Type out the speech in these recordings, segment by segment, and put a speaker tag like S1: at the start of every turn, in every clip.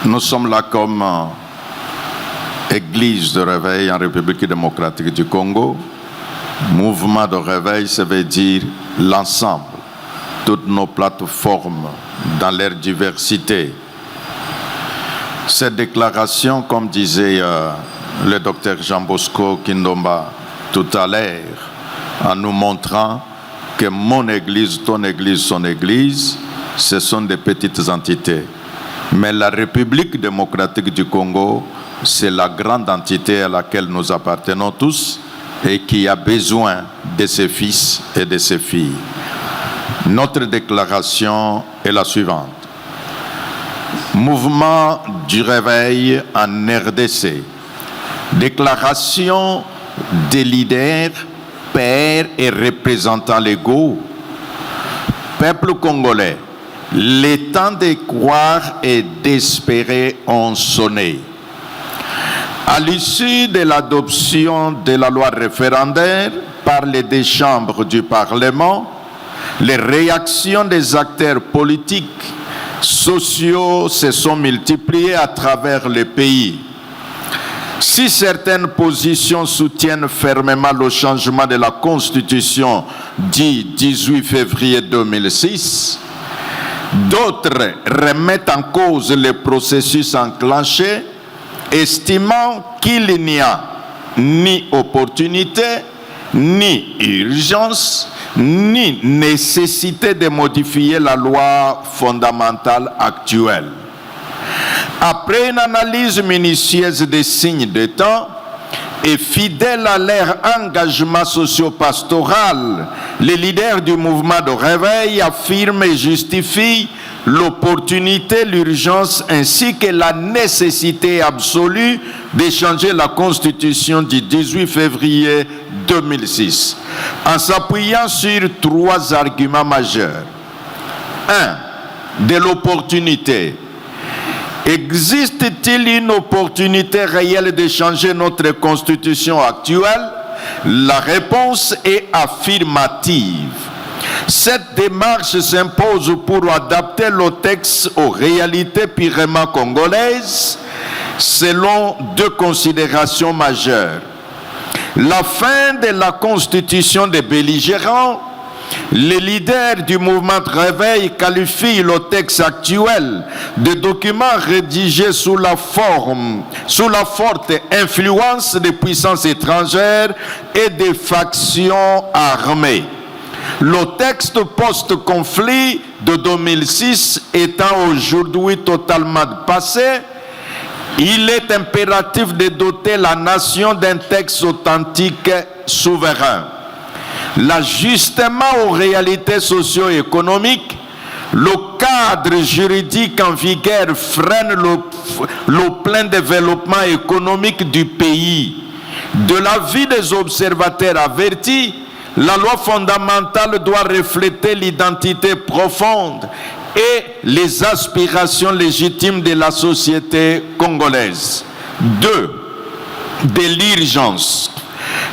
S1: Nous sommes là comme Église de réveil en République démocratique du Congo. Mouvement de réveil, ça veut dire l'ensemble, toutes nos plateformes dans leur diversité. Cette déclaration, comme disait le docteur Jean Bosco Kindomba tout à l'heure, en nous montrant que mon Église, ton Église, son Église, ce sont des petites entités. Mais la République démocratique du Congo, c'est la grande entité à laquelle nous appartenons tous et qui a besoin de ses fils et de ses filles. Notre déclaration est la suivante. Mouvement du réveil en RDC. Déclaration des leaders, pères et représentants légaux. Peuple congolais. Les temps de croire et d'espérer ont sonné. À l'issue de l'adoption de la loi référendaire par les deux chambres du Parlement, les réactions des acteurs politiques, sociaux se sont multipliées à travers le pays. Si certaines positions soutiennent fermement le changement de la Constitution du 18 février 2006, d'autres remettent en cause le processus enclenché, estimant qu'il n'y a ni opportunité, ni urgence, ni nécessité de modifier la loi fondamentale actuelle. Après une analyse minutieuse des signes de temps et fidèles à leur engagement socio-pastoral, les leaders du mouvement de réveil affirment et justifient l'opportunité, l'urgence ainsi que la nécessité absolue de changer la Constitution du 18 février 2006 en s'appuyant sur trois arguments majeurs. 1. De l'opportunité. Existe-t-il une opportunité réelle de changer notre Constitution actuelle? La réponse est affirmative. Cette démarche s'impose pour adapter le texte aux réalités purement congolaises selon deux considérations majeures. La fin de la constitution des belligérants. Les leaders du mouvement de réveil qualifient le texte actuel de document rédigé sous la forte influence des puissances étrangères et des factions armées. Le texte post-conflit de 2006 étant aujourd'hui totalement passé, il est impératif de doter la nation d'un texte authentique souverain. L'ajustement aux réalités socio-économiques, le cadre juridique en vigueur freine le plein développement économique du pays. De l'avis des observateurs avertis, la loi fondamentale doit refléter l'identité profonde et les aspirations légitimes de la société congolaise. 2. De l'urgence.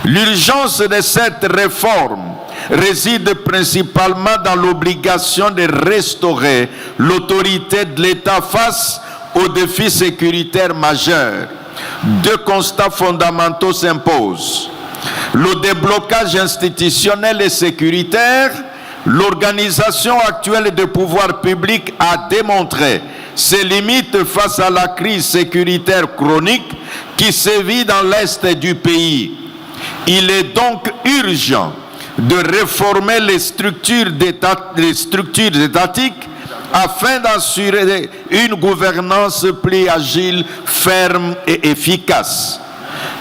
S1: L'urgence de cette réforme réside principalement dans l'obligation de restaurer l'autorité de l'État face aux défis sécuritaires majeurs. Deux constats fondamentaux s'imposent. Le déblocage institutionnel et sécuritaire. L'organisation actuelle des pouvoirs publics a démontré ses limites face à la crise sécuritaire chronique qui sévit dans l'est du pays. Il est donc urgent de réformer les structures étatiques afin d'assurer une gouvernance plus agile, ferme et efficace.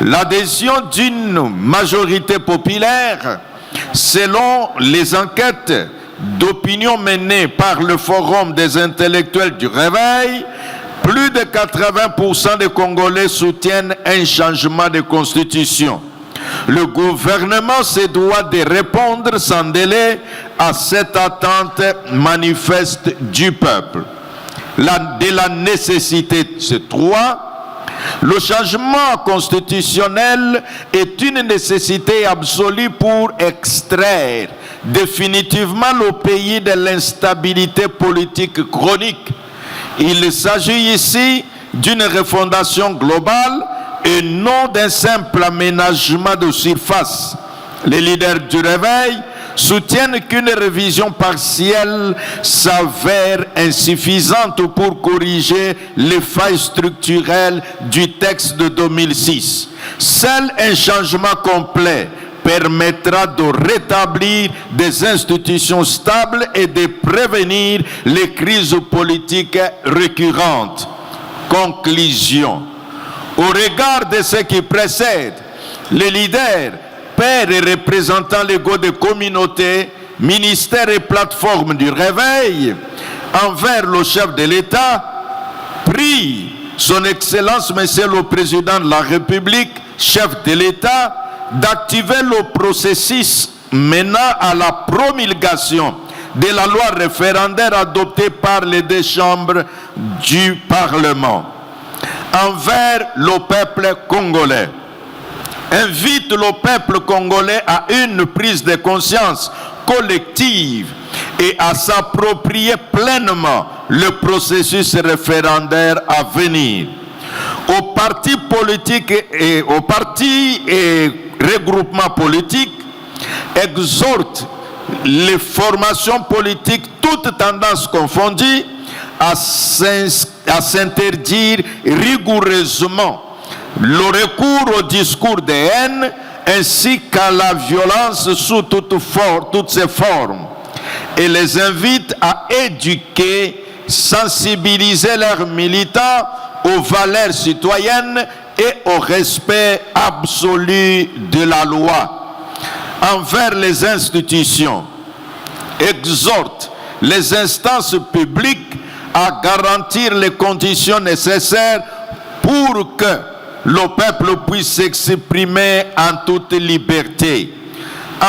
S1: L'adhésion d'une majorité populaire, selon les enquêtes d'opinion menées par le Forum des intellectuels du Réveil, plus de 80% des Congolais soutiennent un changement de constitution. Le gouvernement se doit de répondre sans délai à cette attente manifeste du peuple. De la nécessité, c'est 3. Le changement constitutionnel est une nécessité absolue pour extraire définitivement le pays de l'instabilité politique chronique. Il s'agit ici d'une refondation globale et non d'un simple aménagement de surface. Les leaders du réveil soutiennent qu'une révision partielle s'avère insuffisante pour corriger les failles structurelles du texte de 2006. Seul un changement complet permettra de rétablir des institutions stables et de prévenir les crises politiques récurrentes. Conclusion. Au regard de ce qui précède, les leaders, pères et représentants légaux des communautés, ministères et plateformes du réveil, envers le chef de l'État, prient son Excellence, Monsieur le Président de la République, chef de l'État, d'activer le processus menant à la promulgation de la loi référendaire adoptée par les deux chambres du Parlement. Envers le peuple congolais, invite le peuple congolais à une prise de conscience collective et à s'approprier pleinement le processus référendaire à venir. Aux partis politiques et aux partis et regroupements politiques, exhorte les formations politiques, toutes tendances confondues, à s'interdire rigoureusement le recours au discours de haine ainsi qu'à la violence sous toutes ses formes, et les invite à éduquer, sensibiliser leurs militants aux valeurs citoyennes et au respect absolu de la loi. Envers les institutions, exhorte les instances publiques à garantir les conditions nécessaires pour que le peuple puisse s'exprimer en toute liberté.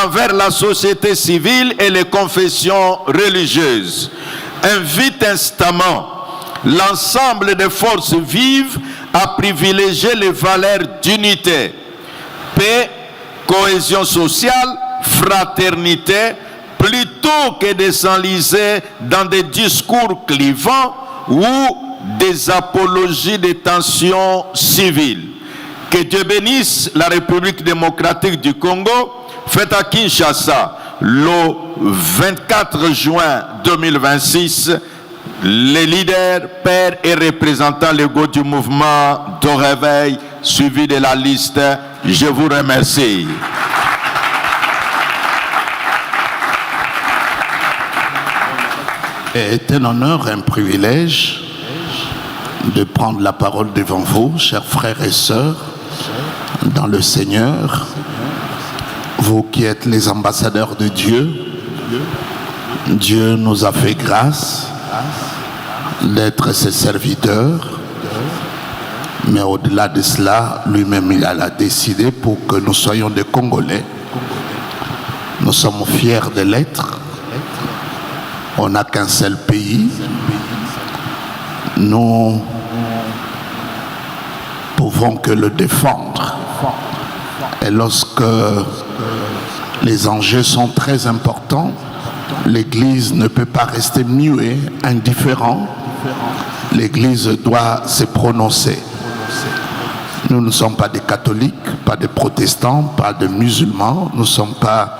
S1: Envers la société civile et les confessions religieuses, invite instamment l'ensemble des forces vives à privilégier les valeurs d'unité, paix, cohésion sociale, fraternité, plutôt que de s'enliser dans des discours clivants ou des apologies des tensions civiles. Que Dieu bénisse la République démocratique du Congo, faite à Kinshasa le 24 juin 2026. Les leaders, pères et représentants légaux du mouvement de réveil, suivi de la liste, je vous remercie.
S2: C'est un honneur, un privilège de prendre la parole devant vous, chers frères et sœurs, dans le Seigneur, vous qui êtes les ambassadeurs de Dieu. Dieu nous a fait grâce d'être ses serviteurs, mais au-delà de cela, lui-même il a décidé pour que nous soyons des Congolais. Nous sommes fiers de l'être. On n'a qu'un seul pays. Nous pouvons que le défendre. Et lorsque les enjeux sont très importants, l'Église ne peut pas rester muette, indifférente. L'Église doit se prononcer. Nous ne sommes pas des catholiques, pas des protestants, pas des musulmans, nous ne sommes pas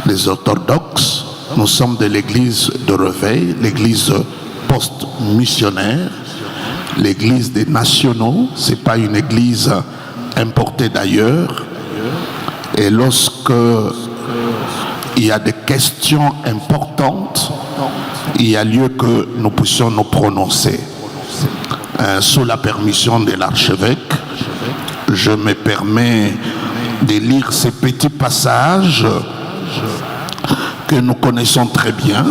S2: des orthodoxes, nous sommes de l'Église de réveil, l'Église post-missionnaire, l'Église des nationaux, ce n'est pas une Église importée d'ailleurs. Et lorsque il y a des questions importantes, il y a lieu que nous puissions nous prononcer. Sous la permission de l'archevêque, je me permets de lire ces petits passages que nous connaissons très bien.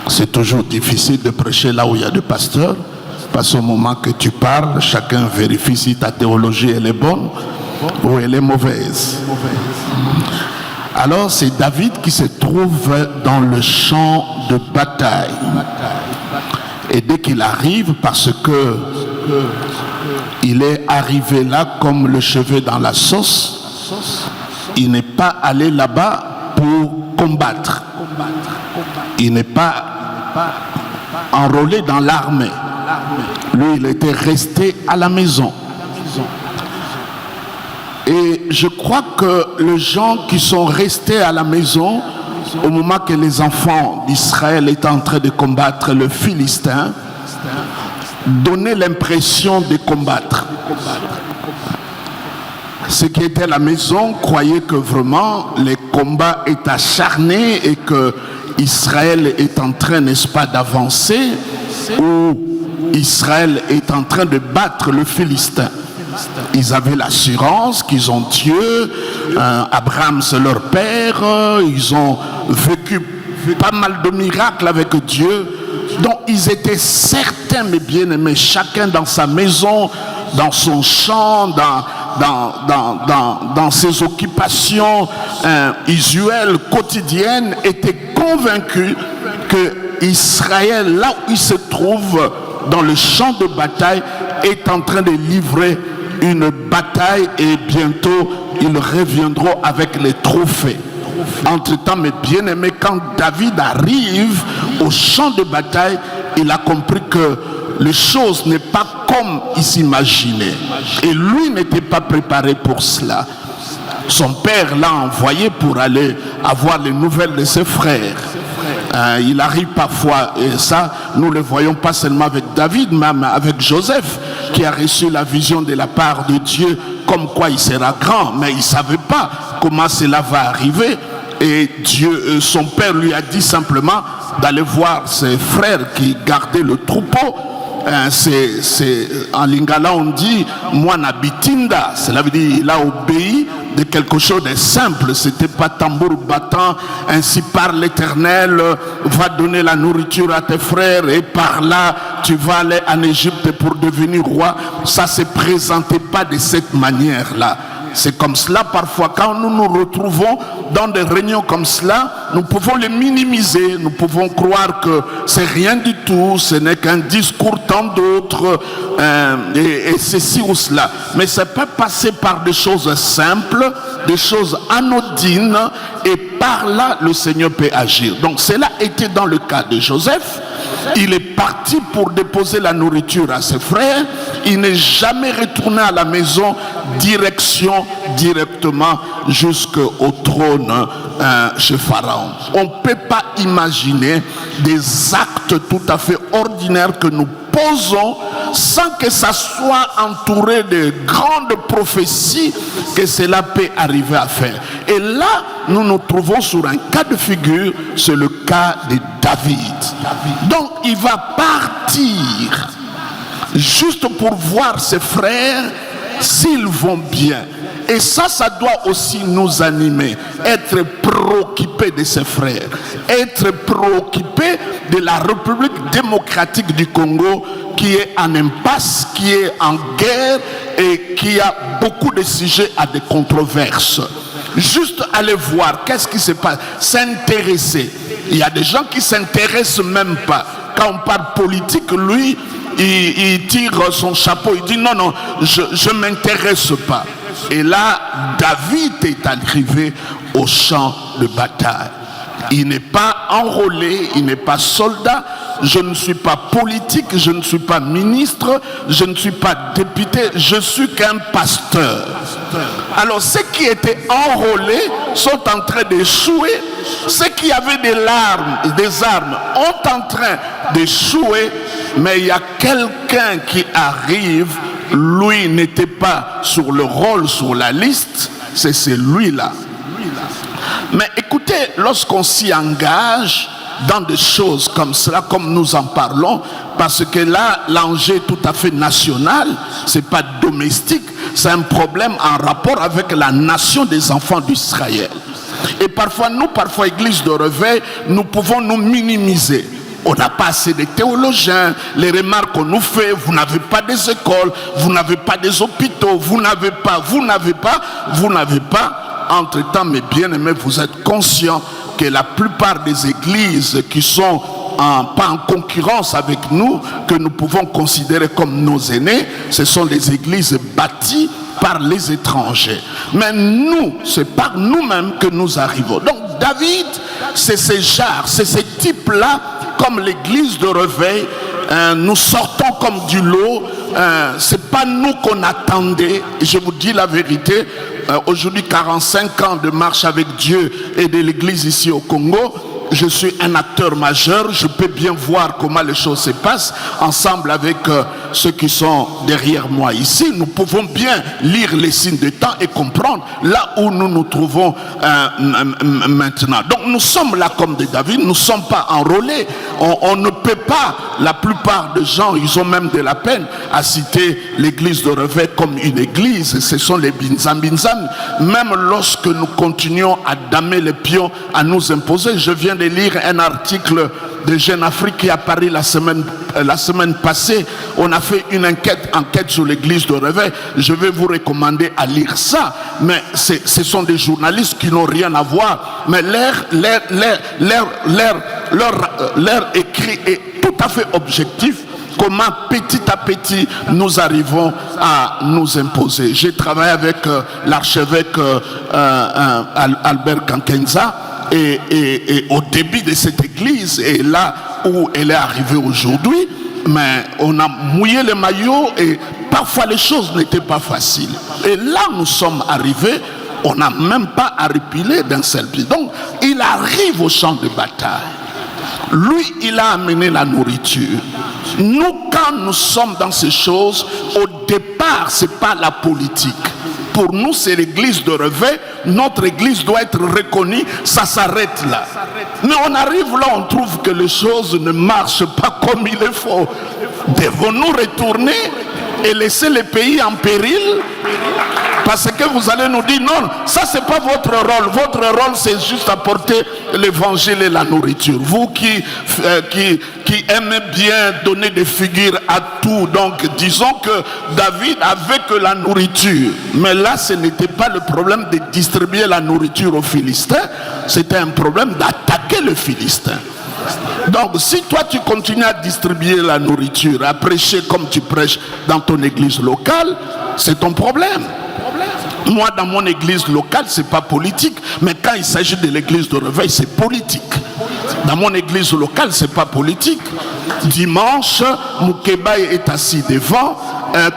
S2: C'est toujours difficile de prêcher là où il y a des pasteurs, parce qu'au moment que tu parles, chacun vérifie si ta théologie elle est bonne ou elle est mauvaise. Alors c'est David qui se trouve dans le champ de bataille. Et dès qu'il arrive, parce que il est arrivé là comme le cheveu dans la sauce, il n'est pas allé là-bas pour combattre. Il n'est pas enrôlé dans l'armée. Lui, il était resté à la maison. Et je crois que les gens qui sont restés à la maison, au moment que les enfants d'Israël étaient en train de combattre le Philistin, donnaient l'impression de combattre. Ceux qui étaient à la maison croyaient que vraiment les combats étaient acharnés et que Israël est en train, n'est-ce pas, d'avancer, ou Israël est en train de battre le Philistin. Ils avaient l'assurance qu'ils ont Dieu, Abraham c'est leur père, ils ont vécu pas mal de miracles avec Dieu. Donc ils étaient certains, mes bien-aimés, chacun dans sa maison, dans son champ, dans ses occupations usuelles, quotidiennes, étaient convaincus que Israël, là où il se trouve dans le champ de bataille, est en train de livrer une bataille et bientôt ils reviendront avec les trophées. Entre-temps, mes bien-aimés, quand David arrive au champ de bataille, il a compris que les choses n'est pas comme il s'imaginait. Et lui n'était pas préparé pour cela. Son père l'a envoyé pour aller avoir les nouvelles de ses frères. Il arrive parfois, et ça, nous le voyons pas seulement avec David, même avec Joseph, qui a reçu la vision de la part de Dieu, comme quoi il sera grand, mais il ne savait pas comment cela va arriver. Et Dieu, son père lui a dit simplement d'aller voir ses frères qui gardaient le troupeau. En lingala on dit Mwana bitinda, cela veut dire il a obéi de quelque chose de simple. C'était pas tambour battant, ainsi parle l'Éternel, va donner la nourriture à tes frères et par là tu vas aller en Égypte pour devenir roi. Ça se présentait pas de cette manière là. C'est comme cela parfois quand nous nous retrouvons dans des réunions comme cela, nous pouvons les minimiser, nous pouvons croire que c'est rien du tout, ce n'est qu'un discours tant d'autres et ceci ou cela. Mais ça peut passer par des choses simples, des choses anodines et par là le Seigneur peut agir. Donc cela était dans le cas de Joseph. Il est parti pour déposer la nourriture à ses frères. Il n'est jamais retourné à la maison, directement jusqu'au trône chez Pharaon. On ne peut pas imaginer des actes tout à fait ordinaires que nous posons sans que ça soit entouré de grandes prophéties que cela peut arriver à faire. Et là, nous nous trouvons sur un cas de figure, c'est le cas de David. Donc, il va partir juste pour voir ses frères s'ils vont bien. Et ça doit aussi nous animer, être préoccupé de ses frères, être préoccupé de la République démocratique du Congo qui est en impasse, qui est en guerre et qui a beaucoup de sujets à des controverses. Juste aller voir qu'est-ce qui se passe, s'intéresser. Il y a des gens qui ne s'intéressent même pas. Quand on parle politique, lui, il tire son chapeau, il dit non, je ne m'intéresse pas. Et là, David est arrivé au champ de bataille. Il n'est pas enrôlé, il n'est pas soldat. Je ne suis pas politique, je ne suis pas ministre, je ne suis pas député, je suis qu'un pasteur. Alors ceux qui étaient enrôlés sont en train d'échouer. Ceux qui avaient des armes sont en train d'échouer. Mais il y a quelqu'un qui arrive. Lui n'était pas sur le rôle, sur la liste. C'est celui-là. Mais écoutez, lorsqu'on s'y engage dans des choses comme cela, comme nous en parlons, parce que là, l'enjeu est tout à fait national, c'est pas domestique, c'est un problème en rapport avec la nation des enfants d'Israël. Et parfois, Église de Réveil, nous pouvons nous minimiser. On n'a pas assez de théologiens, les remarques qu'on nous fait, vous n'avez pas des écoles, vous n'avez pas des hôpitaux, vous n'avez pas. Entre-temps, mes bien-aimés, vous êtes conscients que la plupart des églises qui sont pas en concurrence avec nous, que nous pouvons considérer comme nos aînés, ce sont les églises bâties par les étrangers. Mais nous, c'est par nous-mêmes que nous arrivons. Donc David, c'est ces genres, c'est ces types-là, comme l'église de Réveil, nous sortons comme du lot. C'est pas nous qu'on attendait. Je vous dis la vérité. Aujourd'hui, 45 ans de marche avec Dieu et de l'église ici au Congo. Je suis un acteur majeur, je peux bien voir comment les choses se passent ensemble avec ceux qui sont derrière moi ici. Nous pouvons bien lire les signes de temps et comprendre là où nous nous trouvons maintenant. Donc nous sommes là comme des David, nous ne sommes pas enrôlés. On ne peut pas, la plupart des gens, ils ont même de la peine à citer l'église de Reveil comme une église. Ce sont les binzam. Même lorsque nous continuons à damer les pions, à nous imposer, je viens de lire un article de Jeune Afrique qui est apparu la semaine passée. On a fait une enquête sur l'église de Reveil. Je vais vous recommander à lire ça. Mais ce sont des journalistes qui n'ont rien à voir. Mais leur écrit est tout à fait objectif. Comment petit à petit nous arrivons à nous imposer. J'ai travaillé avec l'archevêque Albert Kankenza. Et au début de cette église, et là où elle est arrivée aujourd'hui, mais on a mouillé les maillots et parfois les choses n'étaient pas faciles. Et là nous sommes arrivés, on n'a même pas à repiler d'un seul pied. Donc il arrive au champ de bataille. Lui, il a amené la nourriture. Nous, quand nous sommes dans ces choses, au départ, ce n'est pas la politique. Pour nous, c'est l'église de Reveil. Notre église doit être reconnue. Ça s'arrête là. Mais on arrive là, on trouve que les choses ne marchent pas comme il le faut. Devons-nous retourner et laisser les pays en péril? Parce que vous allez nous dire non, ça c'est pas votre rôle. Votre rôle c'est juste apporter l'évangile et la nourriture. Vous qui aimez bien donner des figures à tout, donc disons que David avait que la nourriture. Mais là ce n'était pas le problème de distribuer la nourriture aux Philistins, c'était un problème d'attaquer le Philistin. Donc si toi tu continues à distribuer la nourriture, à prêcher comme tu prêches dans ton église locale, c'est ton problème. Moi dans mon église locale c'est pas politique, mais quand il s'agit de l'église de Reveil c'est politique. Dans mon église locale c'est pas politique. Dimanche Moukeba est assis devant,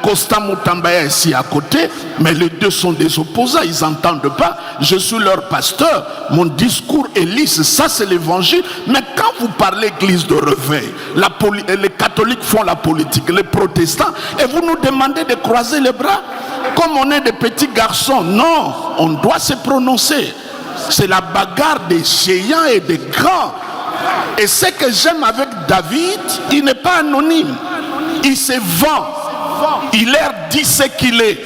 S2: Costa Moutambaya est ici à côté, mais les deux sont des opposants, ils n'entendent pas. Je suis leur pasteur, mon discours est lisse, ça c'est l'évangile. Mais quand vous parlez église de Reveil, les catholiques font la politique, les protestants, et vous nous demandez de croiser les bras comme on est des petits garçons. Non, on doit se prononcer. C'est la bagarre des géants et des grands. Et ce que j'aime avec David, il n'est pas anonyme. Il se vend. Il leur dit ce qu'il est.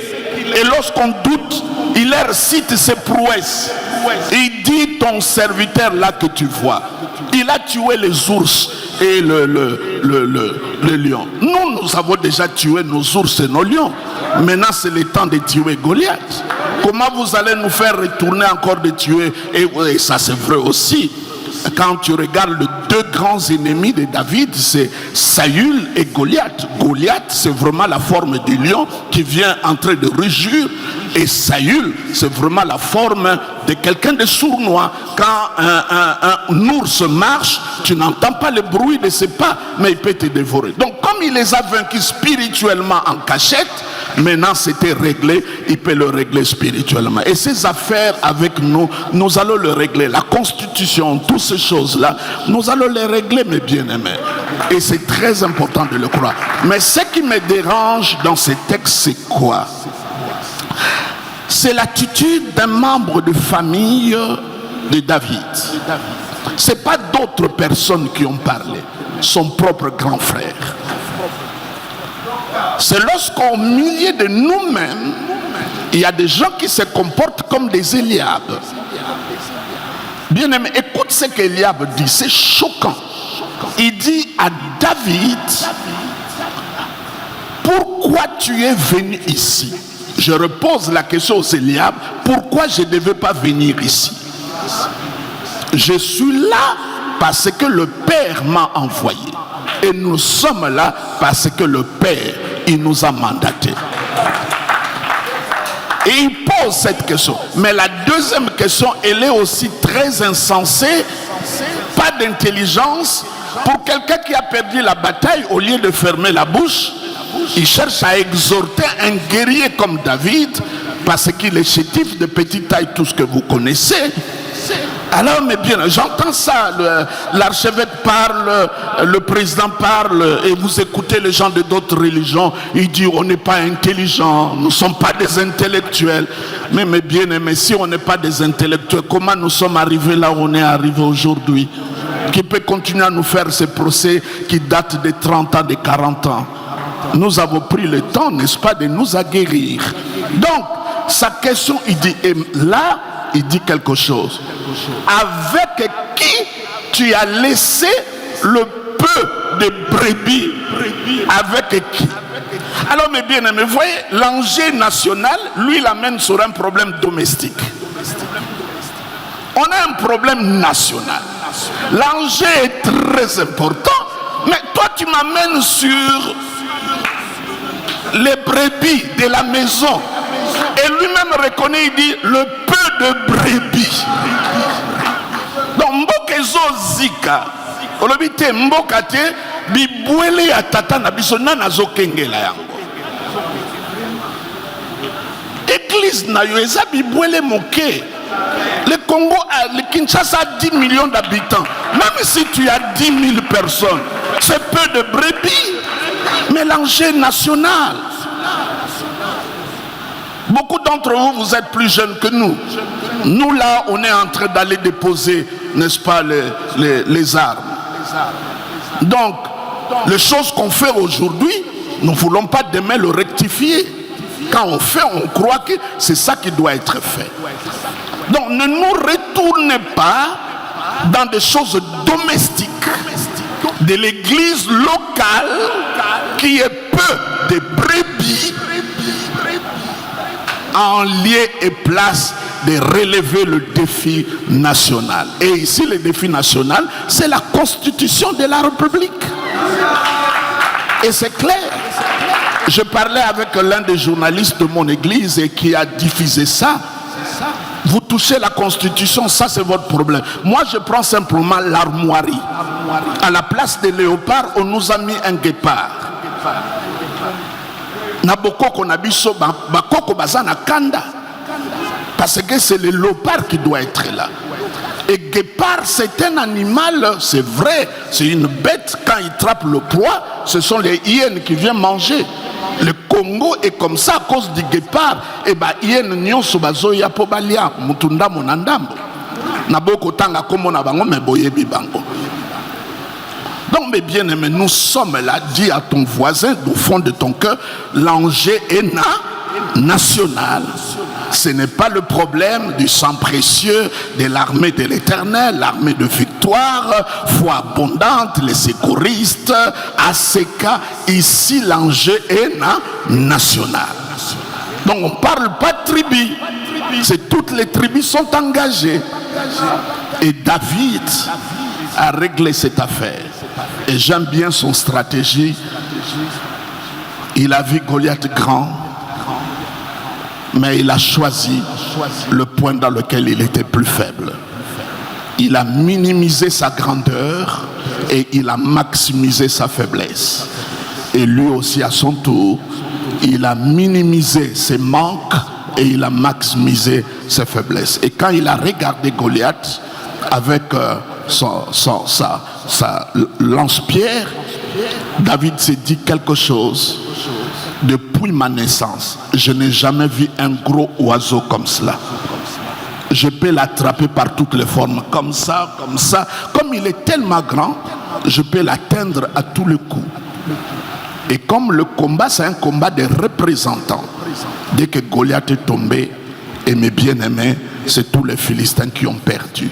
S2: Et lorsqu'on doute, il leur cite ses prouesses. Il dit ton serviteur là que tu vois. Il a tué les ours et le lion. Nous avons déjà tué nos ours et nos lions. Maintenant c'est le temps de tuer Goliath. Comment vous allez nous faire retourner encore de tuer? Et ça c'est vrai aussi. Quand tu regardes les deux grands ennemis de David, c'est Saül et Goliath. Goliath, c'est vraiment la forme du lion qui vient en train de rugir. Et Saül, c'est vraiment la forme de quelqu'un de sournois. Quand un ours marche, tu n'entends pas le bruit de ses pas, mais il peut te dévorer. Donc comme il les a vaincus spirituellement en cachette, maintenant c'était réglé, il peut le régler spirituellement. Et ces affaires avec nous, nous allons le régler. La constitution, toutes ces choses-là, nous allons les régler, mes bien-aimés. Et c'est très important de le croire. Mais ce qui me dérange dans ces textes, c'est quoi? C'est l'attitude d'un membre de famille de David. Ce n'est pas d'autres personnes qui ont parlé, son propre grand frère. C'est lorsqu'au milieu de nous-mêmes, il y a des gens qui se comportent comme des Eliab. Bien aimé, écoute ce qu'Eliab dit, c'est choquant. Il dit à David, pourquoi tu es venu ici? Je repose la question aux Eliab, pourquoi je ne devais pas venir ici? Je suis là parce que le Père m'a envoyé. Et nous sommes là parce que le Père, il nous a mandatés. Et il pose cette question. Mais la deuxième question, elle est aussi très insensée. Pas d'intelligence. pour quelqu'un qui a perdu la bataille, au lieu de fermer la bouche, il cherche à exhorter un guerrier comme David, parce qu'il est chétif de petite taille, tout ce que vous connaissez. Alors, mais bien, j'entends ça, l'archevêque parle, le président parle, et vous écoutez les gens de d'autres religions, ils disent on n'est pas intelligents, nous ne sommes pas des intellectuels. Mais bien aimé, si on n'est pas des intellectuels, comment nous sommes arrivés là où on est arrivé aujourd'hui? Qui peut continuer à nous faire ces procès qui datent de 30 ans, de 40 ans? Nous avons pris le temps, n'est-ce pas, de nous aguerrir. Donc, sa question, il dit, et là, il dit quelque chose. Avec qui tu as laissé le peu de brebis? Avec qui? Alors, mes bien-aimés, vous voyez, l'enjeu national, lui, il amène sur un problème domestique. On a un problème national. L'enjeu est très important, mais toi, tu m'amènes sur les brebis de la maison. Et lui-même reconnaît, il dit, le peu de brebis. Donc, mbokezo zika. Olobite mbokate, bibwele ya tata na biso na nazo kengela yango. Église na yo eza bibwele moke. Le Congo, le Kinshasa a 10 millions d'habitants. Même si tu as 10 000 personnes, c'est peu de brebis. Mais l'enjeu national. Beaucoup d'entre vous, vous êtes plus jeunes que nous. Nous, là, on est en train d'aller déposer, n'est-ce pas, les armes. Donc, les choses qu'on fait aujourd'hui, nous ne voulons pas demain le rectifier. Quand on fait, on croit que c'est ça qui doit être fait. Donc, ne nous retournez pas dans des choses domestiques de l'église locale qui est peu de brebis en lieu et place de relever le défi national. Et ici, le défi national, c'est la constitution de la République. Et c'est clair. Je parlais avec l'un des journalistes de mon église et qui a diffusé ça. Vous touchez la constitution, ça c'est votre problème. Moi je prends simplement l'armoirie. À la place des léopards, on nous a mis un guépard. Nabokoko nabiso bakoko bazana kanda. Parce que c'est le léopard qui doit être là. Et guépard, c'est un animal, c'est vrai, c'est une bête. Quand il trappe le proie, ce sont les hyènes qui viennent manger. Le Congo est comme ça à cause du guépard. Et bah, hyène nyonso bazoya po balia mutunda monandambo. Naboko tanga komo na bango me boyebi bango. Donc mes bien-aimés, nous sommes là, dis à ton voisin au fond de ton cœur, l'enjeu est national. Ce n'est pas le problème du sang précieux de l'armée de l'Éternel, l'armée de victoire, foi abondante, les secouristes, ACK. Ici, l'enjeu est national. Donc, on ne parle pas de tribus. C'est toutes les tribus sont engagées. Et David a réglé cette affaire. Et j'aime bien son stratégie. Il a vu Goliath grand. Mais il a choisi le point dans lequel il était plus faible. Il a minimisé sa grandeur et il a maximisé sa faiblesse. Et lui aussi à son tour, il a minimisé ses manques et il a maximisé ses faiblesses. Et quand il a regardé Goliath avec sa lance-pierre, David s'est dit quelque chose. Depuis ma naissance, je n'ai jamais vu un gros oiseau comme cela. Je peux l'attraper par toutes les formes, comme ça, comme ça. Comme il est tellement grand, je peux l'atteindre à tous les coups. Et comme le combat, c'est un combat de représentants. Dès que Goliath est tombé, et mes bien-aimés, c'est tous les Philistins qui ont perdu.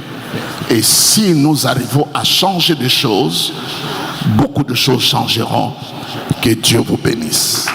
S2: Et si nous arrivons à changer des choses, beaucoup de choses changeront. Que Dieu vous bénisse.